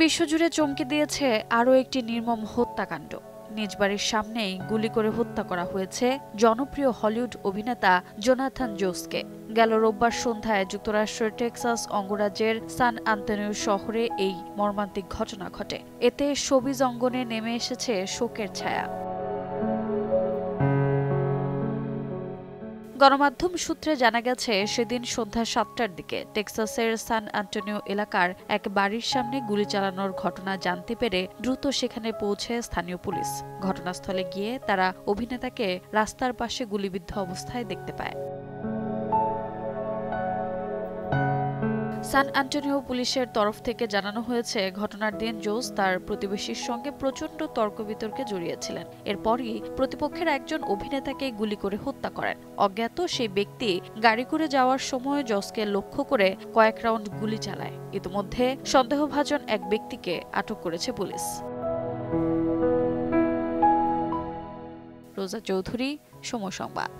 বিশ্বজুড়ে চমকে দিয়েছে আরও একটি নির্মম হত্যাকাণ্ড। নিজ বাড়ির সামনেই গুলি করে হত্যা করা হয়েছে জনপ্রিয় হলিউড অভিনেতা জোনাথন জোসকে। গেল রোববার সন্ধ্যায় যুক্তরাষ্ট্রের টেক্সাস অঙ্গরাজ্যের সান আন্তোনিও শহরে এই মর্মান্তিক ঘটনা ঘটে। এতে শোবিজ অঙ্গনে নেমে এসেছে শোকের ছায়া। গণমাধ্যম সূত্রে জানা গেছে, সেদিন সন্ধ্যা ৭টার দিকে টেক্সাসের সান আন্তোনিও এলাকার এক বাড়ির সামনে গুলি চালানোর ঘটনা জানতে পেরে দ্রুত সেখানে পৌঁছে স্থানীয় পুলিশ। ঘটনাস্থলে গিয়ে তারা অভিনেতাকে রাস্তার পাশে গুলিবিদ্ধ অবস্থায় দেখতে পায়। সান আন্তোনিও পুলিশের তরফ থেকে জানানো হয়েছে, ঘটনার দিন জোস তার প্রতিবেশীর সঙ্গে প্রচণ্ড তর্ক বিতর্কে জড়িয়েছিলেন। এরপরই প্রতিপক্ষের একজন অভিনেতাকে গুলি করে হত্যা করেন। অজ্ঞাত সেই ব্যক্তি গাড়ি করে যাওয়ার সময় জোসকে লক্ষ্য করে কয়েক রাউন্ড গুলি চালায়। ইতিমধ্যে সন্দেহভাজন এক ব্যক্তিকে আটক করেছে পুলিশ। রোজা চৌধুরী, সময় সংবাদ।